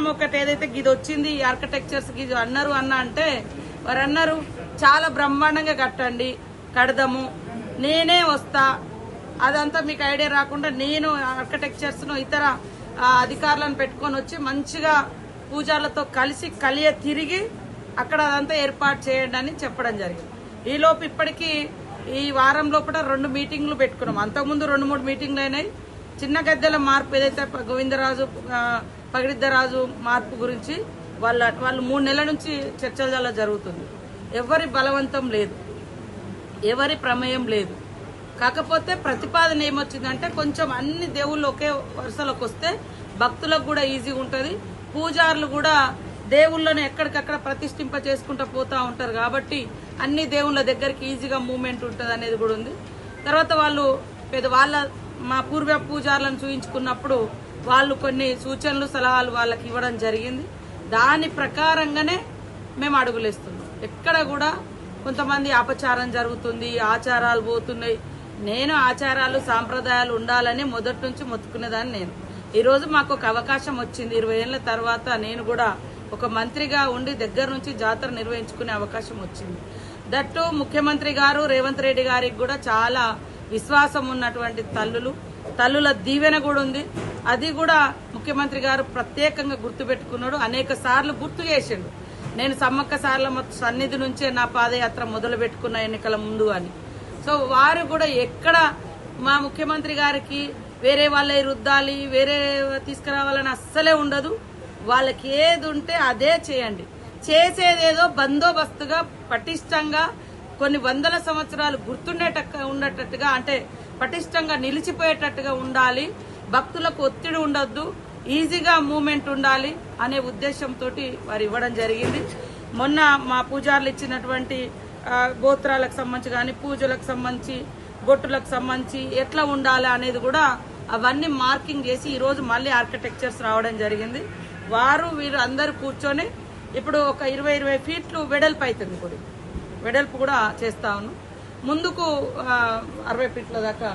విధానం ఒకటి ఏదైతే గిది వచ్చింది ఆర్కిటెక్చర్స్ గిది అన్నారు అంటే వారు అన్నారు చాలా బ్రహ్మాండంగా కట్టండి, కడదాము, నేనే వస్తా. అదంతా మీకు ఐడియా రాకుండా నేను ఆర్కిటెక్చర్స్ ను ఇతర అధికారులను పెట్టుకొని వచ్చి మంచిగా పూజార్లతో కలిసి తిరిగి అక్కడ అదంతా ఏర్పాటు చేయండి అని చెప్పడం జరిగింది. ఈలోపు ఇప్పటికీ ఈ వారం లోపల 2 మీటింగ్లు పెట్టుకున్నాం. అంతకుముందు 2-3 మీటింగ్లు అయినాయి. చిన్న గద్దెల మార్పు ఏదైతే గోవిందరాజు పగిడిద్దరాజు మార్పు గురించి వాళ్ళు 3 నెలల నుంచి చర్చల జరుగుతుంది. ఎవరి బలవంతం లేదు, ఎవరి ప్రమేయం లేదు. కాకపోతే ప్రతిపాదన ఏమొచ్చిందంటే కొంచెం అన్ని దేవుళ్ళు ఒకే వరుసలోకి వస్తే భక్తులకు కూడా ఈజీగా ఉంటుంది, పూజారులు కూడా దేవుళ్ళను ఎక్కడికక్కడ ప్రతిష్ఠింప చేసుకుంటూ పోతా ఉంటారు కాబట్టి అన్ని దేవుళ్ళ దగ్గరికి ఈజీగా మూవ్మెంట్ ఉంటుంది అనేది కూడా ఉంది. తర్వాత వాళ్ళు మా పూర్వ పూజారులను చూయించుకున్నప్పుడు వాళ్ళు కొన్ని సూచనలు సలహాలు వాళ్ళకి ఇవ్వడం జరిగింది. దాని ప్రకారంగానే మేము అడుగులేస్తున్నాం. ఎక్కడ కూడా కొంతమంది అపచారం జరుగుతుంది, ఆచారాలు పోతున్నాయి. నేను ఆచారాలు సాంప్రదాయాలు ఉండాలని మొదటి నుంచి మొత్తుకునేదాన్ని. నేను ఈరోజు మాకు ఒక అవకాశం వచ్చింది. 20 ఏళ్ల తర్వాత నేను కూడా ఒక మంత్రిగా ఉండి దగ్గర నుంచి జాతర నిర్వహించుకునే అవకాశం వచ్చింది. దట్టు ముఖ్యమంత్రి గారు రేవంత్ రెడ్డి గారికి కూడా చాలా విశ్వాసం ఉన్నటువంటి తల్లుల దీవెన కూడా ఉంది. అది కూడా ముఖ్యమంత్రి గారు ప్రత్యేకంగా గుర్తుపెట్టుకున్నాడు. అనేక సార్లు గుర్తు చేసిండు. నేను సమ్మక్క సార్లమ్మ సన్నిధి నుంచే నా పాదయాత్ర మొదలు పెట్టుకున్న ఎన్నికల ముందు అని. సో వారు కూడా ఎక్కడ మా ముఖ్యమంత్రి గారికి వేరే వాళ్ళే రుద్దాలి, వేరే తీసుకురావాలని అస్సలే ఉండదు. వాళ్ళకి ఏది ఉంటే అదే చేయండి. చేసేదేదో బందోబస్తుగా పటిష్టంగా కొన్ని వందల సంవత్సరాలు ఉండేటట్టుగా అంటే పటిష్టంగా నిలిచిపోయేటట్టుగా ఉండాలి. భక్తులకు ఒత్తిడి ఉండొద్దు, ఈజీగా మూవ్మెంట్ ఉండాలి అనే ఉద్దేశంతో వారు ఇవ్వడం జరిగింది. మొన్న మా పూజారులు ఇచ్చినటువంటి గోత్రాలకు సంబంధించి కానీ పూజలకు సంబంధించి బొట్టులకు సంబంధించి ఎట్లా ఉండాలి అనేది కూడా అవన్నీ మార్కింగ్ చేసి ఈరోజు మళ్ళీ ఆర్కిటెక్చర్స్ రావడం జరిగింది. వీరు అందరూ కూర్చొని ఇప్పుడు ఒక 20 ఫీట్లు వెడల్పు అవుతుంది. గుడి వెడల్పు కూడా చేస్తా ఉన్నాం. ముందుకు 60 ఫీట్ల దాకా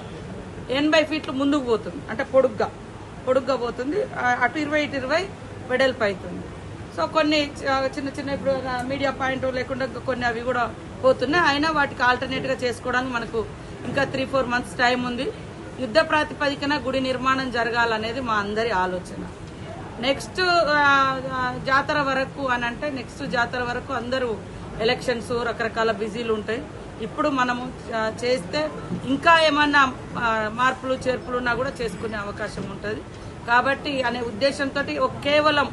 80 ఫీట్లు ముందుకు పోతుంది. అంటే పొడుగ్గా పోతుంది. అటు 20 వెడల్పు అవుతుంది. సో కొన్ని చిన్న ఇప్పుడు మీడియా పాయింట్ లేకుండా కొన్ని అవి కూడా పోతున్నాయి. అయినా వాటికి ఆల్టర్నేట్ గా చేసుకోవడానికి మనకు ఇంకా 3-4 మంత్స్ టైం ఉంది. యుద్ధ ప్రాతిపదికన గుడి నిర్మాణం జరగాలనేది మా అందరి ఆలోచన. నెక్స్ట్ జాతర వరకు నెక్స్ట్ జాతర వరకు అందరూ ఎలక్షన్స్ రకరకాల బిజీలు ఉంటాయి. ఇప్పుడు మనము చేస్తే ఇంకా ఏమన్నా మార్పులు చేర్పులు ఉన్నా కూడా చేసుకునే అవకాశం ఉంటుంది. కాబట్టి అనే ఉద్దేశంతో కేవలం